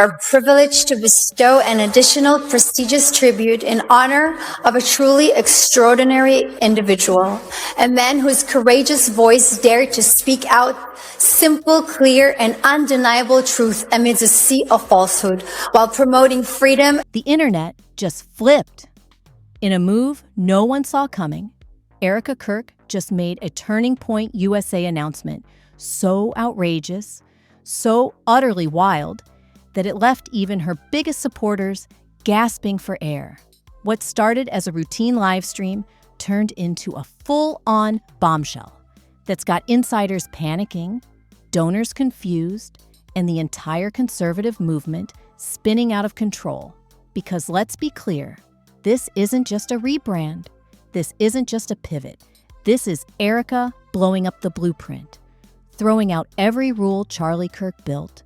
are privileged to bestow an additional prestigious tribute in honor of a truly extraordinary individual, a man whose courageous voice dared to speak out simple, clear, and undeniable truth amidst a sea of falsehood while promoting freedom. The internet just flipped. In a move no one saw coming, Erika Kirk just made a Turning Point USA announcement so outrageous, so utterly wild, that it left even her biggest supporters gasping for air. What started as a routine live stream turned into a full-on bombshell that's got insiders panicking, donors confused, and the entire conservative movement spinning out of control. Because let's be clear, this isn't just a rebrand. This isn't just a pivot. This is Erika blowing up the blueprint, throwing out every rule Charlie Kirk built,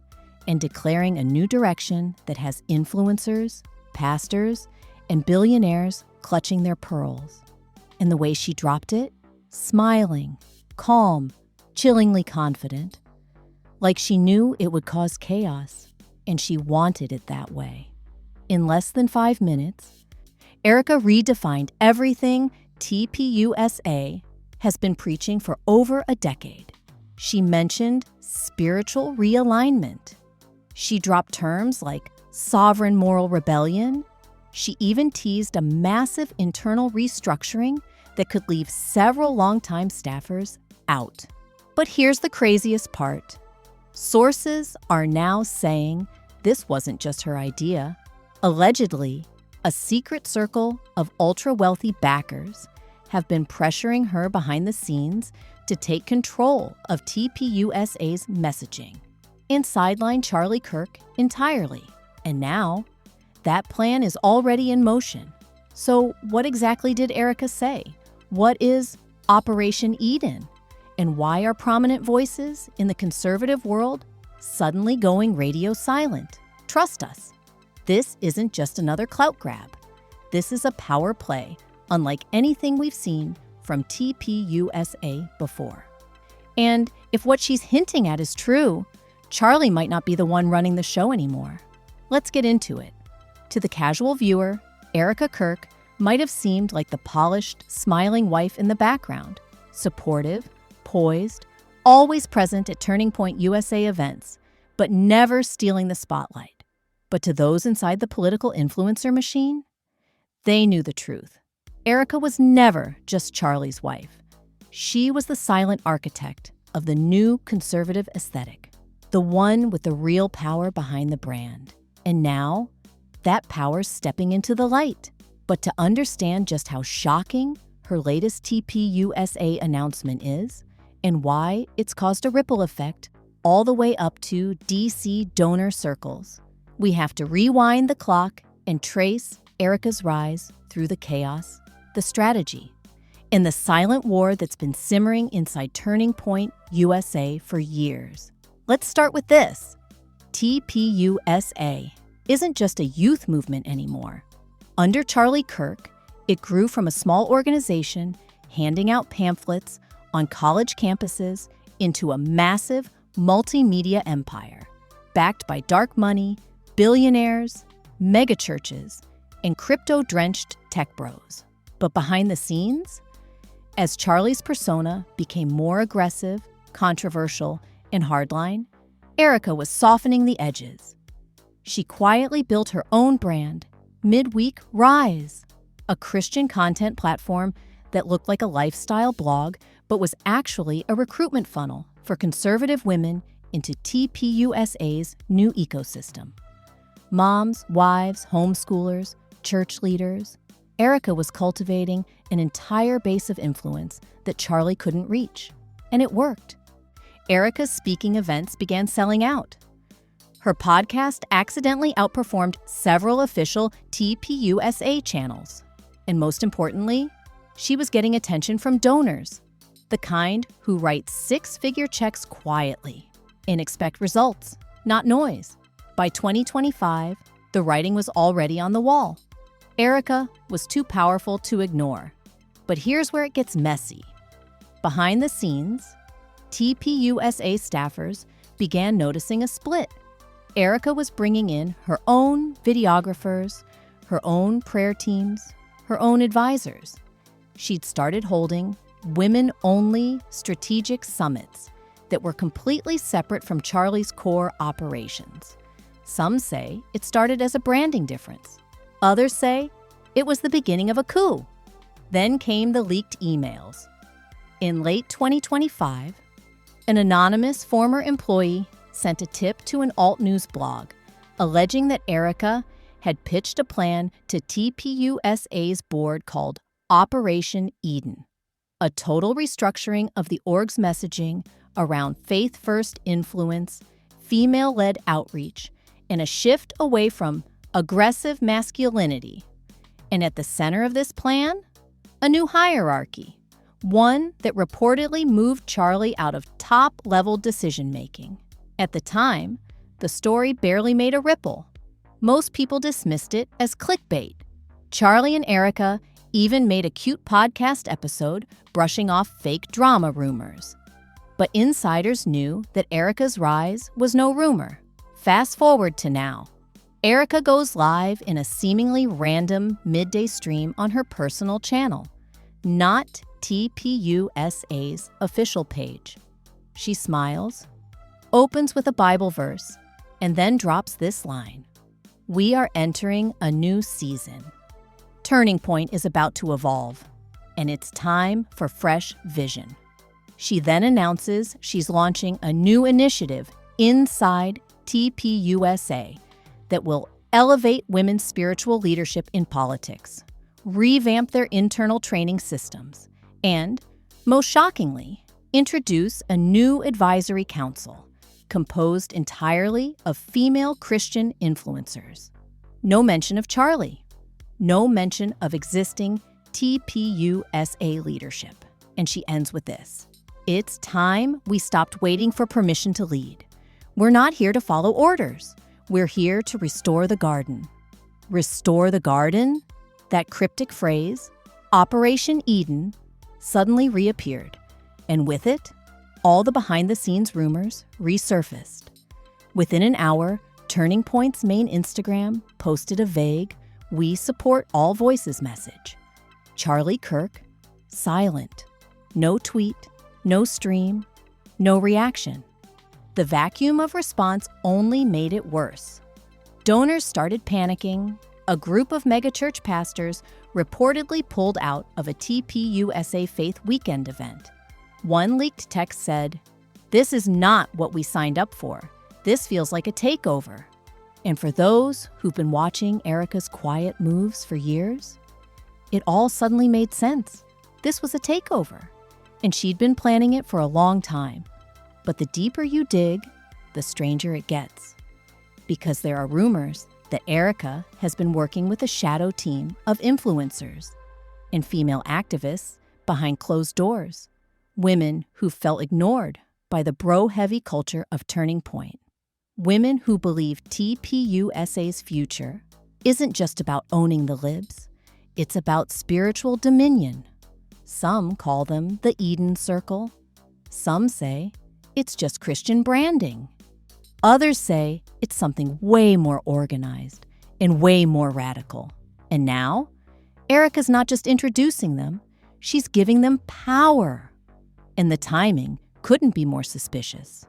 and declaring a new direction that has influencers, pastors, and billionaires clutching their pearls. And the way she dropped it? Smiling, calm, chillingly confident. Like she knew it would cause chaos, and she wanted it that way. In less than 5 minutes, Erika redefined everything TPUSA has been preaching for over a decade. She mentioned spiritual realignment. She dropped terms like sovereign moral rebellion. She even teased a massive internal restructuring that could leave several longtime staffers out. But here's the craziest part. Sources are now saying this wasn't just her idea. Allegedly, a secret circle of ultra-wealthy backers have been pressuring her behind the scenes to take control of TPUSA's messaging and sideline Charlie Kirk entirely. And now, that plan is already in motion. So what exactly did Erika say? What is Operation Eden? And why are prominent voices in the conservative world suddenly going radio silent? Trust us, this isn't just another clout grab. This is a power play unlike anything we've seen from TPUSA before. And if what she's hinting at is true, Charlie might not be the one running the show anymore. Let's get into it. To the casual viewer, Erika Kirk might have seemed like the polished, smiling wife in the background, supportive, poised, always present at Turning Point USA events, but never stealing the spotlight. But to those inside the political influencer machine, they knew the truth. Erika was never just Charlie's wife. She was the silent architect of the new conservative aesthetic, the one with the real power behind the brand. And now, that power's stepping into the light. But to understand just how shocking her latest TPUSA announcement is, and why it's caused a ripple effect all the way up to DC donor circles, we have to rewind the clock and trace Erika's rise through the chaos, the strategy, and the silent war that's been simmering inside Turning Point USA for years. Let's start with this. TPUSA isn't just a youth movement anymore. Under Charlie Kirk, it grew from a small organization handing out pamphlets on college campuses into a massive multimedia empire, backed by dark money, billionaires, megachurches, and crypto-drenched tech bros. But behind the scenes, as Charlie's persona became more aggressive, controversial, and hardline, Erika was softening the edges. She quietly built her own brand, Midweek Rise, a Christian content platform that looked like a lifestyle blog but was actually a recruitment funnel for conservative women into TPUSA's new ecosystem. Moms, wives, homeschoolers, church leaders, Erika was cultivating an entire base of influence that Charlie couldn't reach. And it worked. Erika's speaking events began selling out. Her podcast accidentally outperformed several official TPUSA channels. And most importantly, she was getting attention from donors, the kind who write six-figure checks quietly and expect results, not noise. By 2025, the writing was already on the wall. Erika was too powerful to ignore. But here's where it gets messy. Behind the scenes, TPUSA staffers began noticing a split. Erika was bringing in her own videographers, her own prayer teams, her own advisors. She'd started holding women-only strategic summits that were completely separate from Charlie's core operations. Some say it started as a branding difference. Others say it was the beginning of a coup. Then came the leaked emails. In late 2025, an anonymous former employee sent a tip to an alt-news blog alleging that Erika had pitched a plan to TPUSA's board called Operation Eden, a total restructuring of the org's messaging around faith-first influence, female-led outreach, and a shift away from aggressive masculinity. And at the center of this plan, a new hierarchy, one that reportedly moved Charlie out of top-level decision-making. At the time, the story barely made a ripple. Most people dismissed it as clickbait. Charlie and Erika even made a cute podcast episode brushing off fake drama rumors. But insiders knew that Erika's rise was no rumor. Fast forward to now. Erika goes live in a seemingly random midday stream on her personal channel, not TPUSA's official page. She smiles, opens with a Bible verse, and then drops this line: "We are entering a new season. Turning Point is about to evolve, and it's time for fresh vision." She then announces she's launching a new initiative inside TPUSA that will elevate women's spiritual leadership in politics, revamp their internal training systems, and, most shockingly, introduce a new advisory council composed entirely of female Christian influencers. No mention of Charlie. No mention of existing TPUSA leadership. And she ends with this: "It's time we stopped waiting for permission to lead. We're not here to follow orders. We're here to restore the garden." Restore the garden? That cryptic phrase, Operation Eden, suddenly reappeared, and with it, all the behind-the-scenes rumors resurfaced. Within an hour, Turning Point's main Instagram posted a vague, "We support all voices" message. Charlie Kirk, silent. No tweet, no stream, no reaction. The vacuum of response only made it worse. Donors started panicking. A group of megachurch pastors reportedly pulled out of a TPUSA Faith Weekend event. One leaked text said, "This is not what we signed up for. This feels like a takeover." And for those who've been watching Erika's quiet moves for years, it all suddenly made sense. This was a takeover, and she'd been planning it for a long time. But the deeper you dig, the stranger it gets. Because there are rumors that Erika has been working with a shadow team of influencers and female activists behind closed doors, women who felt ignored by the bro-heavy culture of Turning Point, women who believe TPUSA's future isn't just about owning the libs, it's about spiritual dominion. Some call them the Eden Circle. Some say it's just Christian branding. Others say it's something way more organized and way more radical. And now, Erika's not just introducing them, she's giving them power. And the timing couldn't be more suspicious.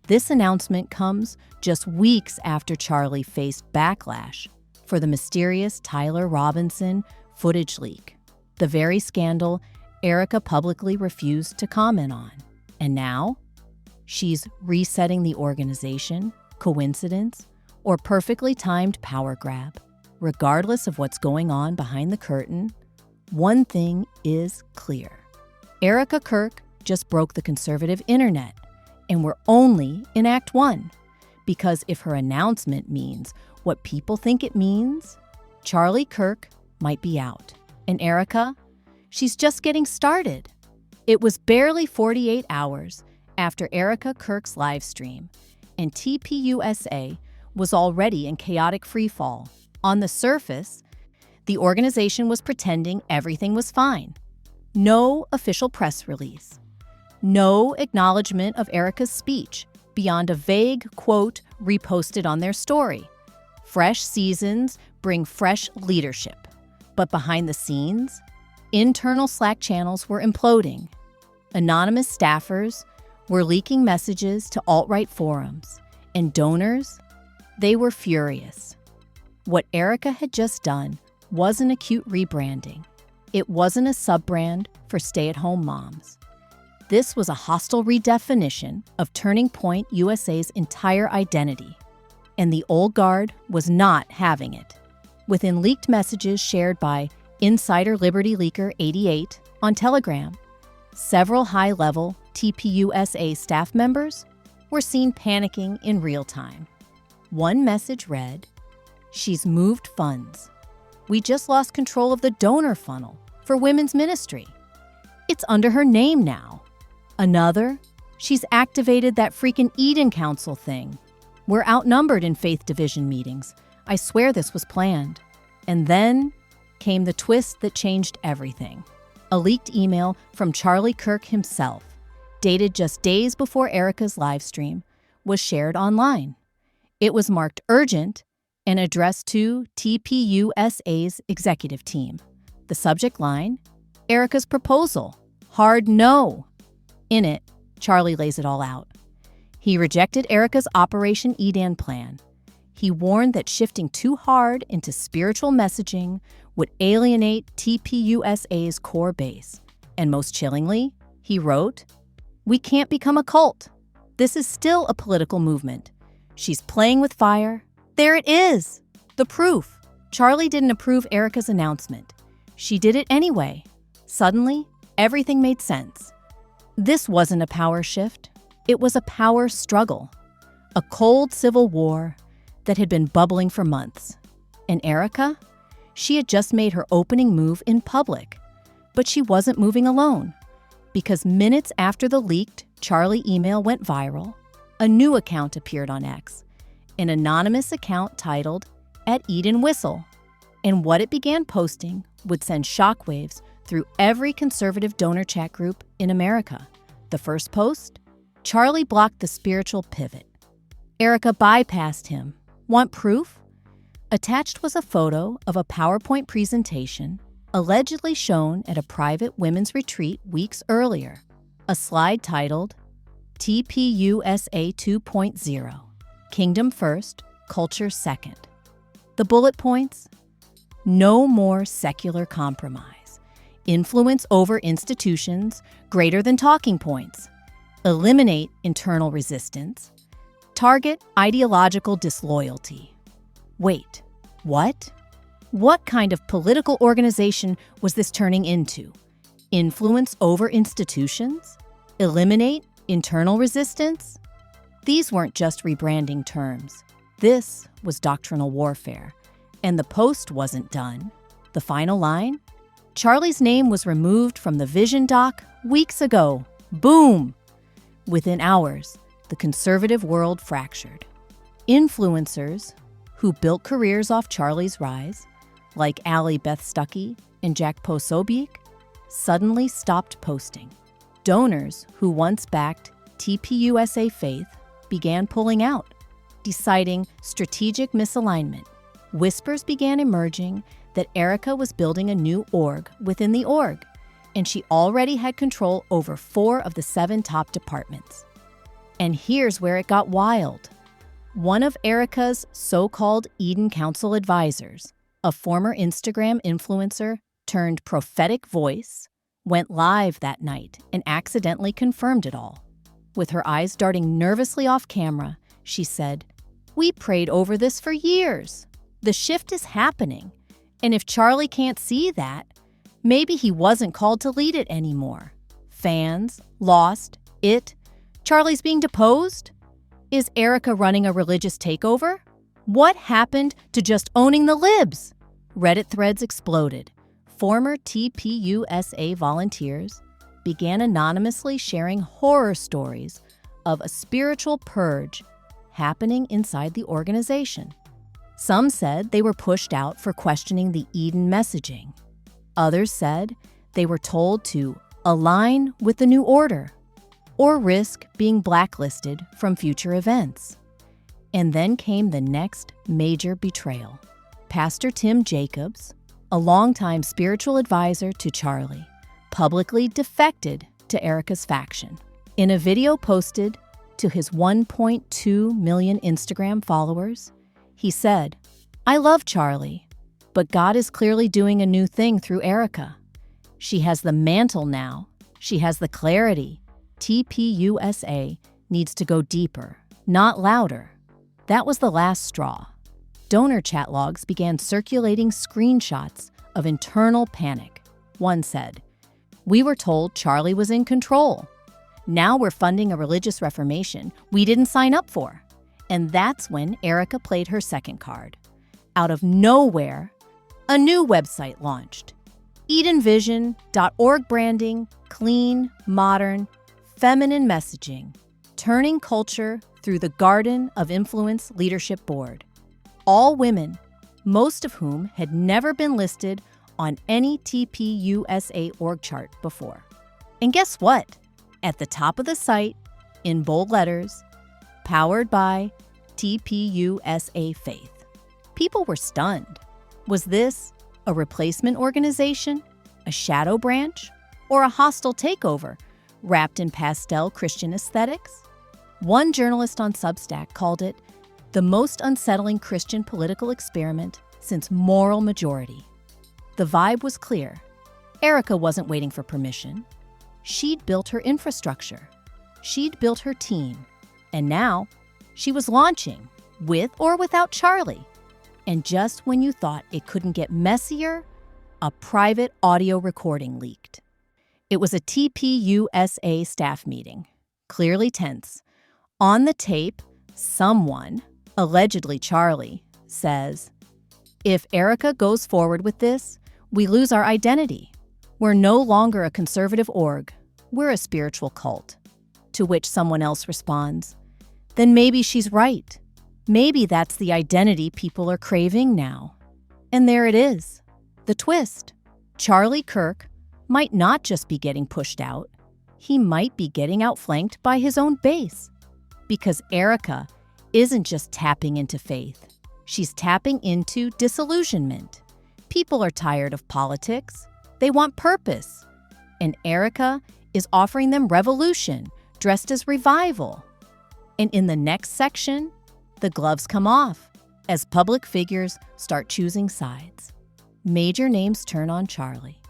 This announcement comes just weeks after Charlie faced backlash for the mysterious Tyler Robinson footage leak, the very scandal Erika publicly refused to comment on. And now, she's resetting the organization. Coincidence or perfectly timed power grab? Regardless of what's going on behind the curtain, one thing is clear. Erika Kirk just broke the conservative internet, and we're only in Act 1. Because if her announcement means what people think it means, Charlie Kirk might be out. And Erika, she's just getting started. It was barely 48 hours after Erika Kirk's live stream, and TPUSA was already in chaotic freefall. On the surface, the organization was pretending everything was fine. No official press release. No acknowledgement of Erika's speech, beyond a vague quote reposted on their story. Fresh seasons bring fresh leadership. But behind the scenes, internal Slack channels were imploding. Anonymous staffers were leaking messages to alt-right forums, and donors, they were furious. What Erika had just done wasn't a cute rebranding. It wasn't a sub-brand for stay-at-home moms. This was a hostile redefinition of Turning Point USA's entire identity. And the old guard was not having it. Within leaked messages shared by Insider Liberty Leaker 88 on Telegram, several high-level TPUSA staff members were seen panicking in real time. One message read, "She's moved funds. We just lost control of the donor funnel for women's ministry. It's under her name now." Another, "She's activated that freaking Eden Council thing. We're outnumbered in faith division meetings. I swear this was planned." And then came the twist that changed everything. A leaked email from Charlie Kirk himself, dated just days before Erika's live stream, was shared online. It was marked urgent and addressed to TPUSA's executive team. The subject line, "Erika's proposal, hard no." In it, Charlie lays it all out. He rejected Erika's Operation Eden plan. He warned that shifting too hard into spiritual messaging would alienate TPUSA's core base. And most chillingly, he wrote, "We can't become a cult. This is still a political movement. She's playing with fire. There it is. The proof." Charlie didn't approve Erika's announcement. She did it anyway. Suddenly, everything made sense. This wasn't a power shift. It was a power struggle. A cold civil war that had been bubbling for months. And Erika? She had just made her opening move in public. But she wasn't moving alone. Because minutes after the leaked Charlie email went viral, a new account appeared on X. An anonymous account titled "At Eden Whistle." And what it began posting would send shockwaves through every conservative donor chat group in America. The first post? Charlie blocked the spiritual pivot. Erika bypassed him. Want proof? Attached was a photo of a PowerPoint presentation allegedly shown at a private women's retreat weeks earlier. A slide titled TPUSA 2.0, Kingdom First, Culture Second. The bullet points? No more secular compromise. Influence over institutions greater than talking points. Eliminate internal resistance. Target ideological disloyalty. Wait, what? What kind of political organization was this turning into? Influence over institutions? Eliminate internal resistance? These weren't just rebranding terms. This was doctrinal warfare. And the post wasn't done. The final line? Charlie's name was removed from the vision doc weeks ago. Boom! Within hours, the conservative world fractured. Influencers who built careers off Charlie's rise, like Allie Beth Stuckey and Jack Posobiec, suddenly stopped posting. Donors who once backed TPUSA faith began pulling out, deciding strategic misalignment. Whispers began emerging that Erika was building a new org within the org, and she already had control over 4 of the 7 top departments. And here's where it got wild. One of Erika's so-called Eden Council advisors, a former Instagram influencer turned prophetic voice, went live that night and accidentally confirmed it all. With her eyes darting nervously off camera, she said, "We prayed over this for years. The shift is happening. And if Charlie can't see that, maybe he wasn't called to lead it anymore. Fans, lost, it. Charlie's being deposed? Is Erika running a religious takeover? What happened to just owning the libs?" Reddit threads exploded. Former TPUSA volunteers began anonymously sharing horror stories of a spiritual purge happening inside the organization. Some said they were pushed out for questioning the Eden messaging. Others said they were told to align with the new order. or risk being blacklisted from future events. And then came the next major betrayal. Pastor Tim Jacobs, a longtime spiritual advisor to Charlie, publicly defected to Erika's faction. In a video posted to his 1.2 million Instagram followers, he said, "I love Charlie, but God is clearly doing a new thing through Erika. She has the mantle now. She has the clarity. TPUSA needs to go deeper, not louder." That was the last straw. Donor chat logs began circulating screenshots of internal panic. One said, "We were told Charlie was in control. Now we're funding a religious reformation we didn't sign up for." And that's when Erika played her second card. Out of nowhere, a new website launched. EdenVision.org branding, clean, modern, feminine messaging, turning culture through the Garden of Influence Leadership Board. All women, most of whom had never been listed on any TPUSA org chart before. And guess what? At the top of the site, in bold letters, powered by TPUSA Faith. People were stunned. Was this a replacement organization, a shadow branch, or a hostile takeover wrapped in pastel Christian aesthetics? One journalist on Substack called it the most unsettling Christian political experiment since Moral Majority. The vibe was clear. Erika wasn't waiting for permission. She'd built her infrastructure. She'd built her team. And now, she was launching, with or without Charlie. And just when you thought it couldn't get messier, a private audio recording leaked. It was a TPUSA staff meeting, clearly tense. On the tape, someone, allegedly Charlie, says, "If Erika goes forward with this, we lose our identity. We're no longer a conservative org. We're a spiritual cult." To which someone else responds, "Then maybe she's right. Maybe that's the identity people are craving now." And there it is. The twist. Charlie Kirk might not just be getting pushed out. He might be getting outflanked by his own base. Because Erika isn't just tapping into faith. She's tapping into disillusionment. People are tired of politics. They want purpose. And Erika is offering them revolution, dressed as revival. And in the next section, the gloves come off as public figures start choosing sides. Major names turn on Charlie.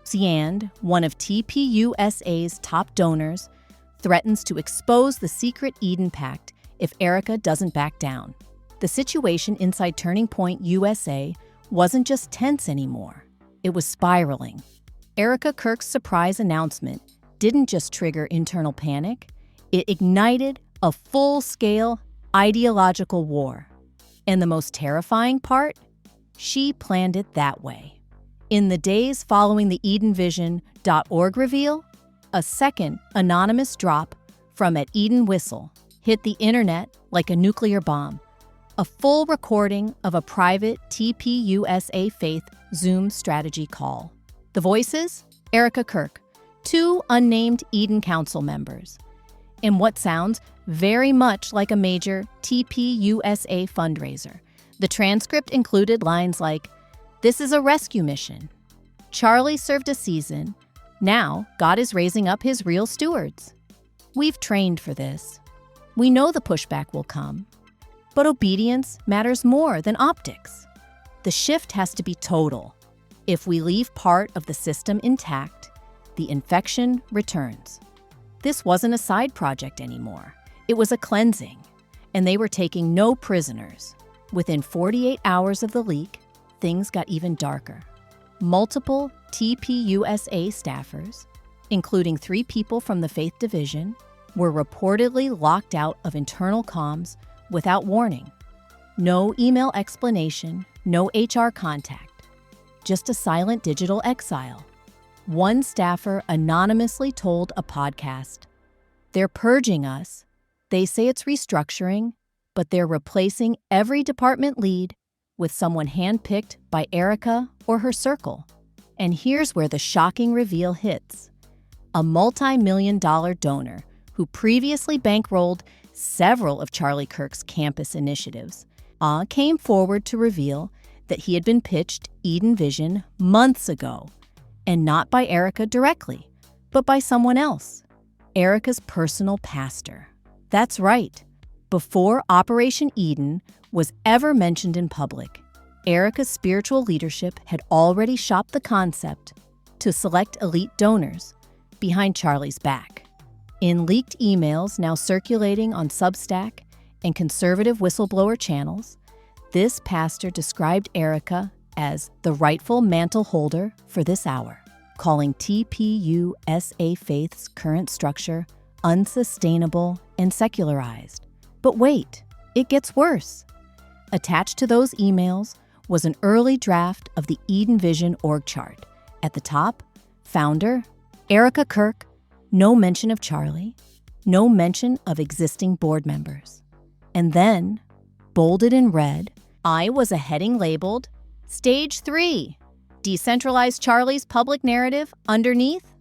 Ziand, one of TPUSA's top donors, threatens to expose the secret Eden Pact if Erika doesn't back down. The situation inside Turning Point USA wasn't just tense anymore. It was spiraling. Erika Kirk's surprise announcement didn't just trigger internal panic, it ignited a full-scale ideological war. And the most terrifying part? She planned it that way. In the days following the EdenVision.org reveal, a second anonymous drop from at Eden Whistle hit the internet like a nuclear bomb. A full recording of a private TPUSA Faith Zoom strategy call. The voices? Erika Kirk, 2 unnamed Eden Council members. In what sounds very much like a major TPUSA fundraiser. The transcript included lines like, "This is a rescue mission. Charlie served a season. Now, God is raising up his real stewards. We've trained for this. We know the pushback will come. But obedience matters more than optics. The shift has to be total. If we leave part of the system intact, the infection returns." This wasn't a side project anymore. It was a cleansing, and they were taking no prisoners. Within 48 hours of the leak, things got even darker. Multiple TPUSA staffers, including 3 people from the Faith Division, were reportedly locked out of internal comms without warning. No email explanation, no HR contact, just a silent digital exile. One staffer anonymously told a podcast, "They're purging us. They say it's restructuring, but they're replacing every department lead with someone handpicked by Erika or her circle." And here's where the shocking reveal hits. A multi-million-dollar donor who previously bankrolled several of Charlie Kirk's campus initiatives, came forward to reveal that he had been pitched Eden Vision months ago, and not by Erika directly, but by someone else, Erika's personal pastor. That's right. Before Operation Eden was ever mentioned in public, Erika's spiritual leadership had already shopped the concept to select elite donors behind Charlie's back. In leaked emails now circulating on Substack and conservative whistleblower channels, this pastor described Erika as the rightful mantle holder for this hour, calling TPUSA Faith's current structure unsustainable and secularized. But wait, it gets worse. Attached to those emails was an early draft of the Eden Vision org chart. At the top, founder, Erika Kirk, no mention of Charlie, no mention of existing board members. And then, bolded in red, was a heading labeled, Stage 3, Decentralize Charlie's Public Narrative underneath,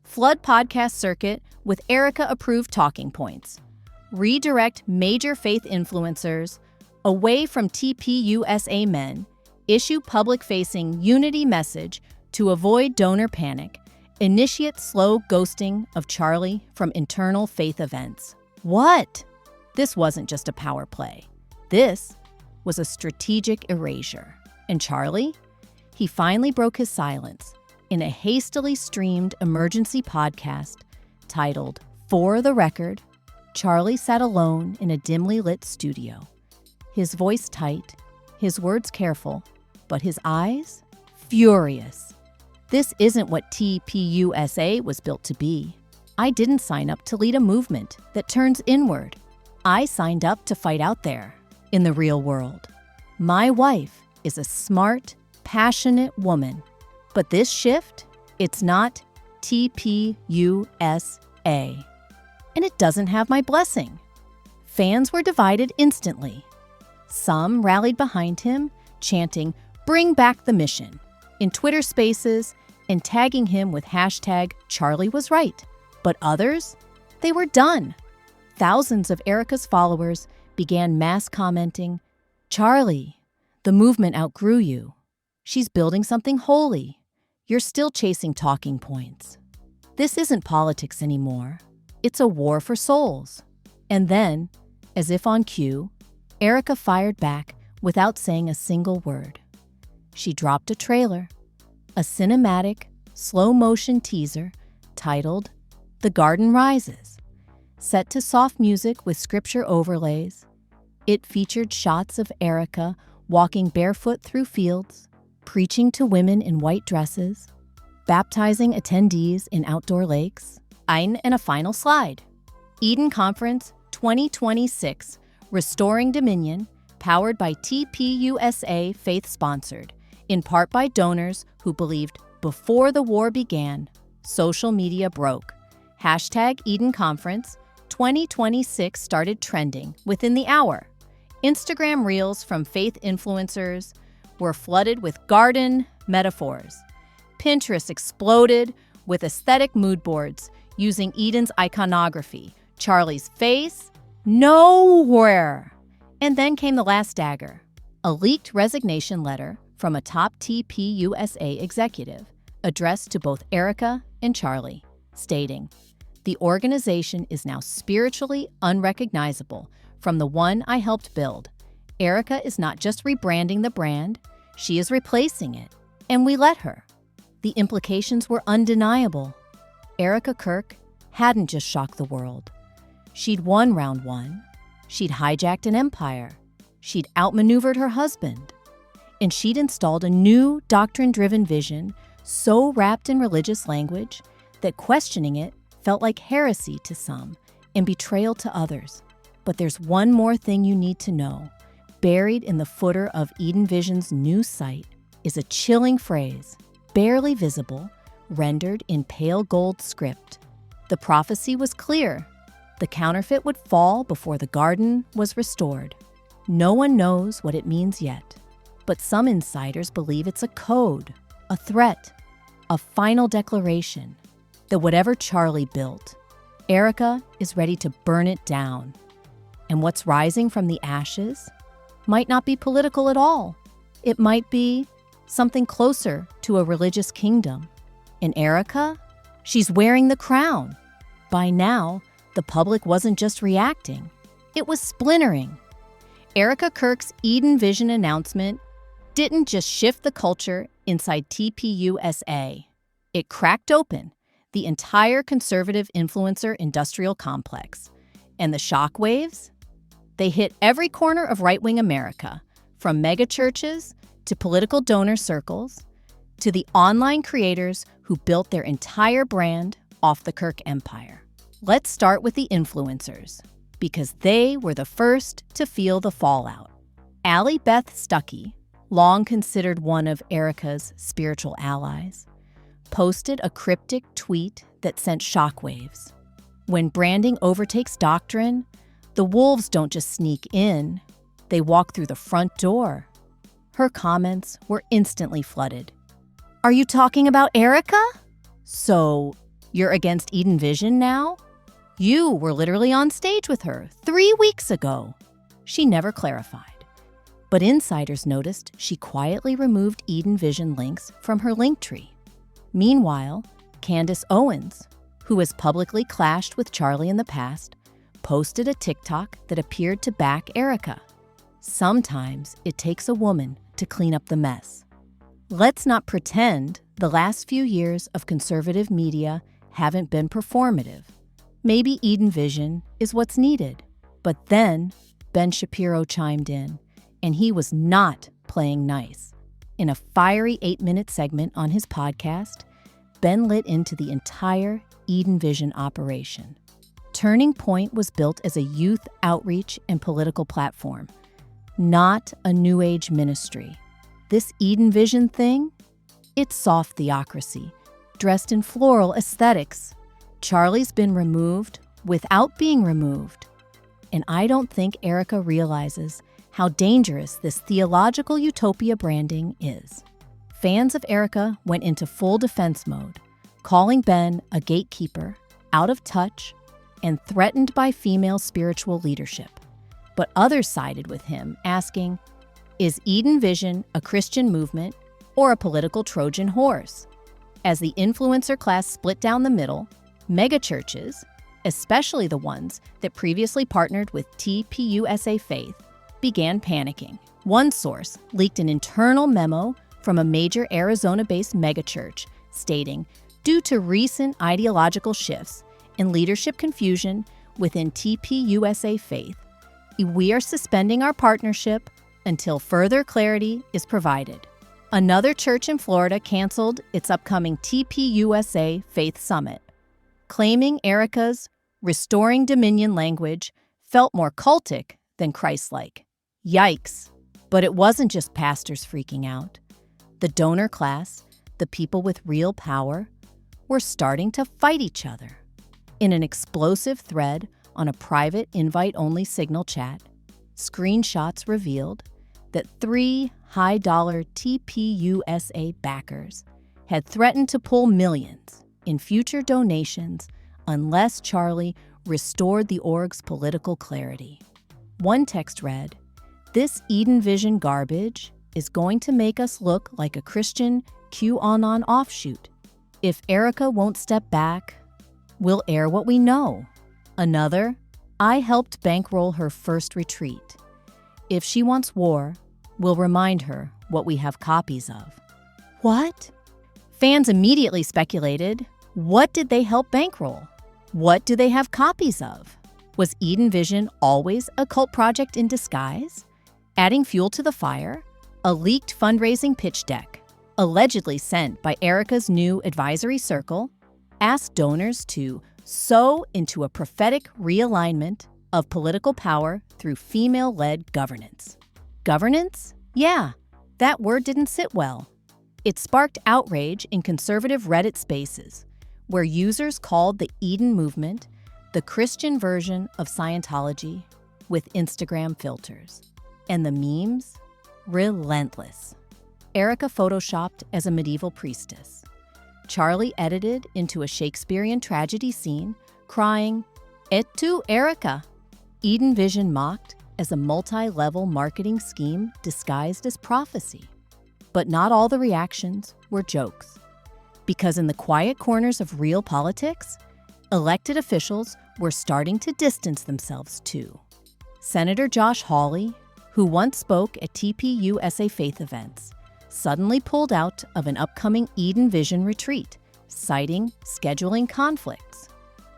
Flood Podcast Circuit with Erika-approved talking points. Redirect major faith influencers away from TPUSA men, issue public-facing unity message to avoid donor panic, initiate slow ghosting of Charlie from internal faith events. What? This wasn't just a power play. This was a strategic erasure. And Charlie? He finally broke his silence in a hastily streamed emergency podcast titled, For the Record. Charlie sat alone in a dimly lit studio, his voice tight, his words careful, but his eyes furious. This isn't what TPUSA was built to be. I didn't sign up to lead a movement that turns inward. I signed up to fight out there, in the real world. My wife is a smart, passionate woman. But this shift, it's not TPUSA. And it doesn't have my blessing. Fans were divided instantly. Some rallied behind him, chanting, "Bring back the mission," in Twitter spaces and tagging him with hashtag Charlie was right. But others, they were done. Thousands of Erika's followers began mass commenting, "Charlie, the movement outgrew you. She's building something holy. You're still chasing talking points. This isn't politics anymore. It's a war for souls." And then, as if on cue, Erika fired back without saying a single word. She dropped a trailer, a cinematic, slow-motion teaser titled The Garden Rises. Set to soft music with scripture overlays, it featured shots of Erika walking barefoot through fields, preaching to women in white dresses, baptizing attendees in outdoor lakes, and a final slide. Eden Conference 2026, Restoring Dominion, powered by TPUSA Faith-sponsored, in part by donors who believed before the war began, social media broke. Hashtag Eden Conference 2026 started trending within the hour. Instagram reels from faith influencers were flooded with garden metaphors. Pinterest exploded with aesthetic mood boards using Eden's iconography. Charlie's face? Nowhere! And then came the last dagger, a leaked resignation letter from a top TPUSA executive addressed to both Erika and Charlie, stating, "The organization is now spiritually unrecognizable from the one I helped build. Erika is not just rebranding the brand, she is replacing it. And we let her." The implications were undeniable. Erika Kirk hadn't just shocked the world. She'd won round one. She'd hijacked an empire. She'd outmaneuvered her husband. And she'd installed a new doctrine-driven vision so wrapped in religious language that questioning it felt like heresy to some and betrayal to others. But there's one more thing you need to know. Buried in the footer of Eden Vision's new site is a chilling phrase, barely visible, rendered in pale gold script. The prophecy was clear. The counterfeit would fall before the garden was restored. No one knows what it means yet, but some insiders believe it's a code, a threat, a final declaration that whatever Charlie built, Erika is ready to burn it down. And what's rising from the ashes might not be political at all. It might be something closer to a religious kingdom. And Erika, she's wearing the crown. By now, the public wasn't just reacting, it was splintering. Erika Kirk's Eden Vision announcement didn't just shift the culture inside TPUSA. It cracked open the entire conservative influencer industrial complex. And the shockwaves? They hit every corner of right-wing America, from megachurches to political donor circles, to the online creators who built their entire brand off the Kirk empire. Let's start with the influencers, because they were the first to feel the fallout. Allie Beth Stuckey, long considered one of Erika's spiritual allies, posted a cryptic tweet that sent shockwaves. When branding overtakes doctrine, the wolves don't just sneak in, they walk through the front door. Her comments were instantly flooded. Are you talking about Erika? So, you're against Eden Vision now? You were literally on stage with her 3 weeks ago. She never clarified. But insiders noticed she quietly removed Eden Vision links from her Linktree. Meanwhile, Candace Owens, who has publicly clashed with Charlie in the past, posted a TikTok that appeared to back Erika. Sometimes it takes a woman to clean up the mess. Let's not pretend the last few years of conservative media haven't been performative. Maybe Eden Vision is what's needed. But then Ben Shapiro chimed in, and he was not playing nice. In a fiery 8-minute segment on his podcast, Ben lit into the entire Eden Vision operation. Turning Point was built as a youth outreach and political platform, not a New Age ministry. This Eden Vision thing? It's soft theocracy, dressed in floral aesthetics. Charlie's been removed without being removed. And I don't think Erika realizes how dangerous this theological utopia branding is. Fans of Erika went into full defense mode, calling Ben a gatekeeper, out of touch, and threatened by female spiritual leadership. But others sided with him, asking, is Eden Vision a Christian movement or a political Trojan horse? As the influencer class split down the middle, megachurches, especially the ones that previously partnered with TPUSA Faith, began panicking. One source leaked an internal memo from a major Arizona-based megachurch stating, due to recent ideological shifts and leadership confusion within TPUSA Faith, we are suspending our partnership until further clarity is provided. Another church in Florida canceled its upcoming TPUSA Faith Summit, claiming Erika's restoring dominion language felt more cultic than Christ-like. Yikes. But it wasn't just pastors freaking out. The donor class, the people with real power, were starting to fight each other. In an explosive thread on a private invite-only Signal chat, screenshots revealed that 3 high-dollar TPUSA backers had threatened to pull millions in future donations unless Charlie restored the org's political clarity. One text read, "This Eden Vision garbage is going to make us look like a Christian QAnon offshoot. If Erika won't step back, we'll air what we know." Another, "I helped bankroll her first retreat. If she wants war, we'll remind her what we have copies of." What? Fans immediately speculated, what did they help bankroll? What do they have copies of? Was Eden Vision always a cult project in disguise? Adding fuel to the fire, a leaked fundraising pitch deck, allegedly sent by Erika's new advisory circle, asked donors to sow into a prophetic realignment of political power through female-led governance. Governance? Yeah, that word didn't sit well. It sparked outrage in conservative Reddit spaces, where users called the Eden movement the Christian version of Scientology with Instagram filters. And the memes? Relentless. Erika photoshopped as a medieval priestess. Charlie edited into a Shakespearean tragedy scene, crying, "Et tu, Erika?" Eden Vision mocked as a multi-level marketing scheme disguised as prophecy. But not all the reactions were jokes. Because in the quiet corners of real politics, elected officials were starting to distance themselves too. Senator Josh Hawley, who once spoke at TPUSA faith events, suddenly pulled out of an upcoming Eden Vision retreat, citing scheduling conflicts.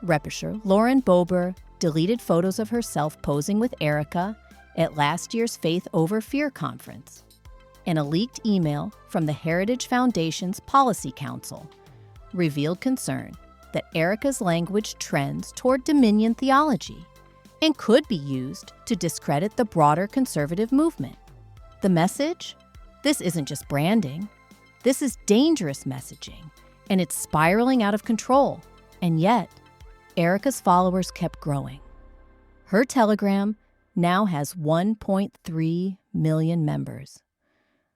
Represher Lauren Boebert deleted photos of herself posing with Erika at last year's Faith Over Fear conference. And a leaked email from the Heritage Foundation's Policy Council revealed concern that Erika's language trends toward dominion theology and could be used to discredit the broader conservative movement. The message? This isn't just branding. This is dangerous messaging, and it's spiraling out of control. And yet, Erika's followers kept growing. Her Telegram now has 1.3 million members.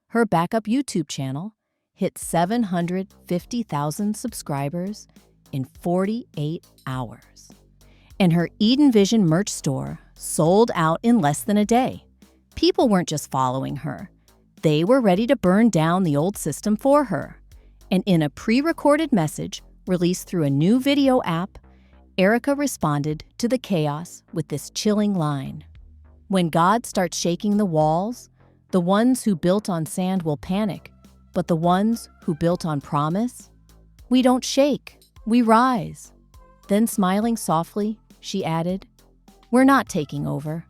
Her backup YouTube channel hit 750,000 subscribers in 48 hours. And her Eden Vision merch store sold out in less than a day. People weren't just following her. They were ready to burn down the old system for her. And in a pre-recorded message released through a new video app, Erika responded to the chaos with this chilling line. "When God starts shaking the walls, the ones who built on sand will panic, but the ones who built on promise, we don't shake, we rise." Then smiling softly, she added, "We're not taking over.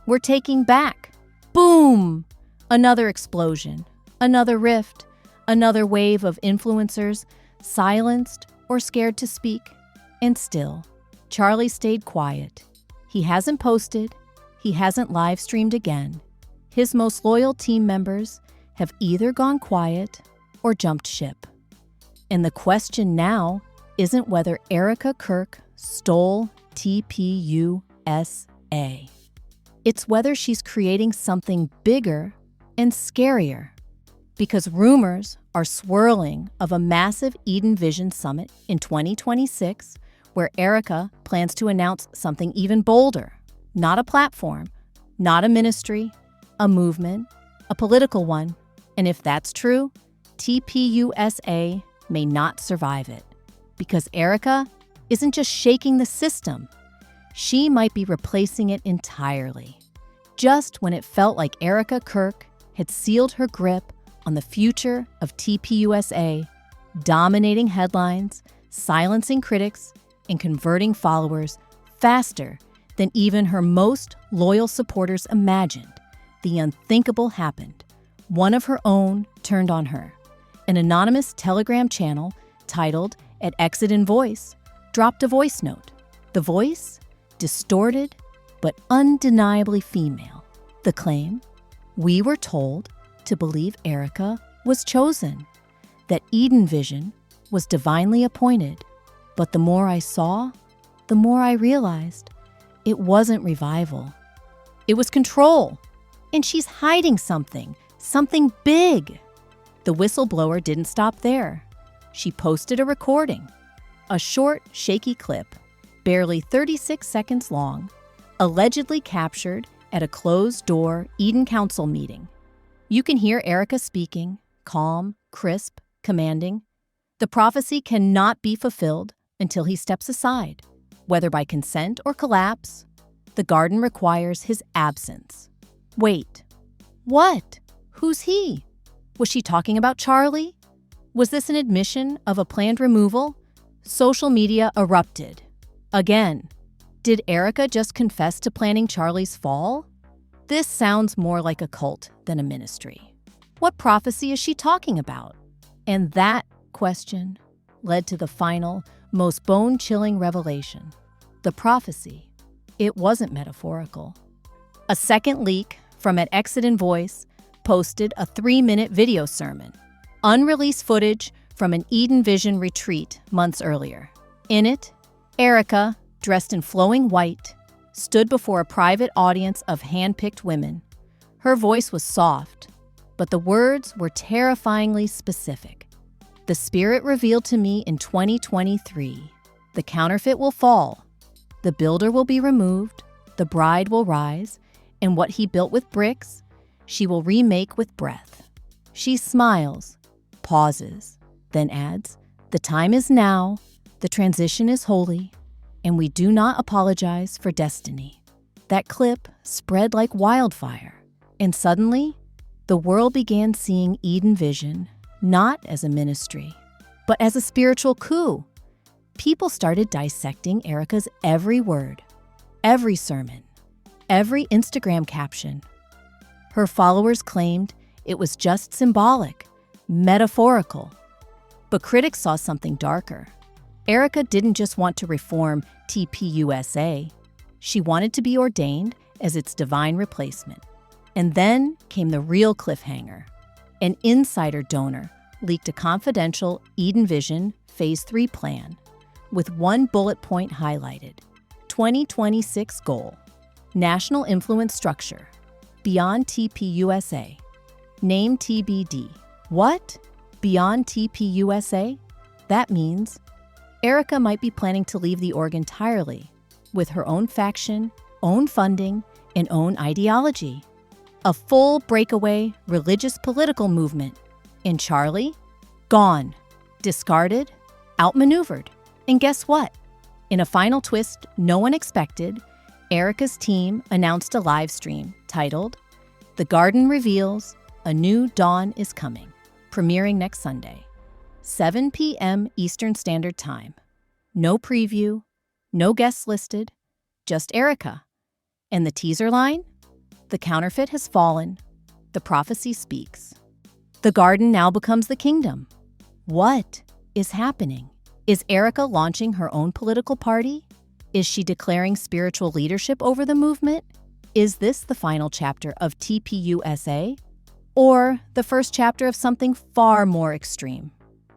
We're taking back." Boom! Another explosion, another rift, another wave of influencers silenced or scared to speak. And still, Charlie stayed quiet. He hasn't posted. He hasn't live streamed again. His most loyal team members have either gone quiet or jumped ship. And the question now isn't whether Erika Kirk stole TPUSA. It's whether she's creating something bigger and scarier. Because rumors are swirling of a massive Eden Vision Summit in 2026 where Erika plans to announce something even bolder. Not a platform, not a ministry, a movement, a political one. And if that's true, TPUSA may not survive it. Because Erika isn't just shaking the system. She might be replacing it entirely. Just when it felt like Erika Kirk had sealed her grip on the future of TPUSA, dominating headlines, silencing critics, and converting followers faster than even her most loyal supporters imagined, the unthinkable happened. One of her own turned on her. An anonymous Telegram channel titled "At Exit in Voice" dropped a voice note. The voice? Distorted, but undeniably female. The claim? We were told to believe Erika was chosen, that Eden Vision was divinely appointed. But the more I saw, the more I realized it wasn't revival. It was control. And she's hiding something big. The whistleblower didn't stop there. She posted a recording, a short, shaky clip, barely 36 seconds long, allegedly captured at a closed-door Eden Council meeting. You can hear Erika speaking, calm, crisp, commanding. The prophecy cannot be fulfilled until he steps aside, whether by consent or collapse. The garden requires his absence. Wait. What? Who's he? Was she talking about Charlie? Was this an admission of a planned removal? Social media erupted. Again. Did Erika just confess to planning Charlie's fall? This sounds more like a cult than a ministry. What prophecy is she talking about? And that question led to the final, most bone-chilling revelation. The prophecy, it wasn't metaphorical. A second leak from At Exit in Voice posted a 3-minute video sermon, unreleased footage from an Eden Vision retreat months earlier. In it, Erika, dressed in flowing white, stood before a private audience of hand-picked women. Her voice was soft, but the words were terrifyingly specific. The Spirit revealed to me in 2023, the counterfeit will fall, The builder will be removed, the bride will rise, and what he built with bricks, she will remake with breath. She smiles, pauses, then adds, "The time is now, the transition is holy, and we do not apologize for destiny." That clip spread like wildfire, and suddenly, the world began seeing Eden Vision not as a ministry, but as a spiritual coup. People started dissecting Erika's every word, every sermon, every Instagram caption. Her followers claimed it was just symbolic, metaphorical. But critics saw something darker. Erika didn't just want to reform TPUSA. She wanted to be ordained as its divine replacement. And then came the real cliffhanger. An insider donor leaked a confidential Eden Vision Phase 3 plan with one bullet point highlighted: 2026 goal, national influence structure, beyond TPUSA, name TBD. What? Beyond TPUSA? That means Erika might be planning to leave the org entirely, with her own faction, own funding, and own ideology. A full breakaway religious political movement. And Charlie? Gone. Discarded. Outmaneuvered. And guess what? In a final twist no one expected, Erika's team announced a live stream titled, "The Garden Reveals, A New Dawn is Coming," premiering next Sunday, 7 p.m. Eastern Standard Time. No preview, no guests listed, just Erika. And the teaser line? The counterfeit has fallen. The prophecy speaks. The garden now becomes the kingdom. What is happening? Is Erika launching her own political party? Is she declaring spiritual leadership over the movement? Is this the final chapter of TPUSA? Or the first chapter of something far more extreme?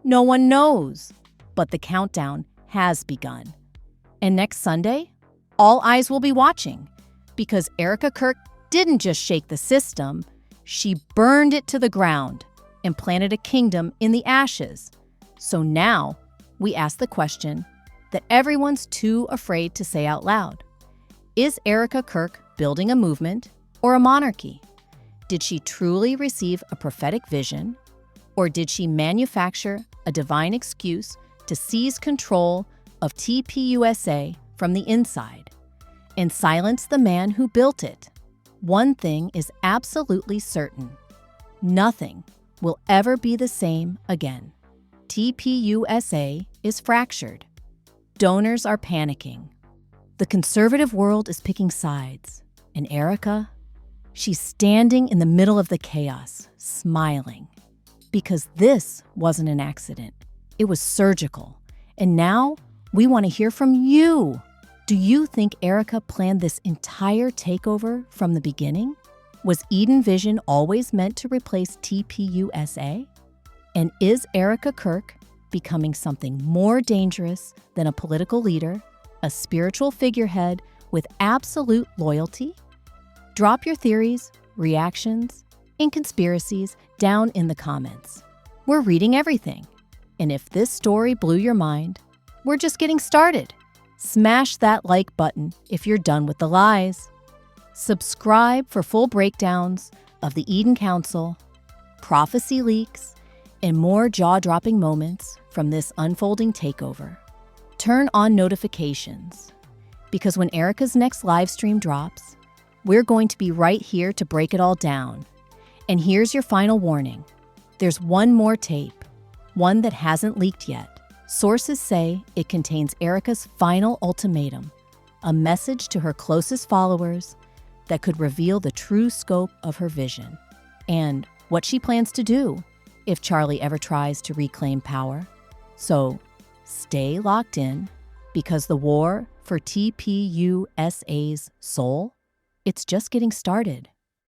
No one knows. But the countdown has begun. And next Sunday, all eyes will be watching, because Erika Kirk didn't just shake the system, she burned it to the ground and planted a kingdom in the ashes. So now we ask the question that everyone's too afraid to say out loud. Is Erika Kirk building a movement or a monarchy? Did she truly receive a prophetic vision, or did she manufacture a divine excuse to seize control of TPUSA from the inside and silence the man who built it? One thing is absolutely certain: nothing will ever be the same again. TPUSA is fractured. Donors are panicking. The conservative world is picking sides. And Erika, she's standing in the middle of the chaos, smiling. Because this wasn't an accident. It was surgical. And now we want to hear from you. Do you think Erika planned this entire takeover from the beginning? Was Eden Vision always meant to replace TPUSA? And is Erika Kirk becoming something more dangerous than a political leader, a spiritual figurehead with absolute loyalty? Drop your theories, reactions, and conspiracies down in the comments. We're reading everything. And if this story blew your mind, we're just getting started. Smash that like button if you're done with the lies. Subscribe for full breakdowns of the Eden Council, prophecy leaks, and more jaw-dropping moments from this unfolding takeover. Turn on notifications, because when Erika's next live stream drops, we're going to be right here to break it all down. And here's your final warning. There's one more tape, one that hasn't leaked yet. Sources say it contains Erika's final ultimatum, a message to her closest followers that could reveal the true scope of her vision and what she plans to do if Charlie ever tries to reclaim power. So stay locked in, because the war for TPUSA's soul, it's just getting started.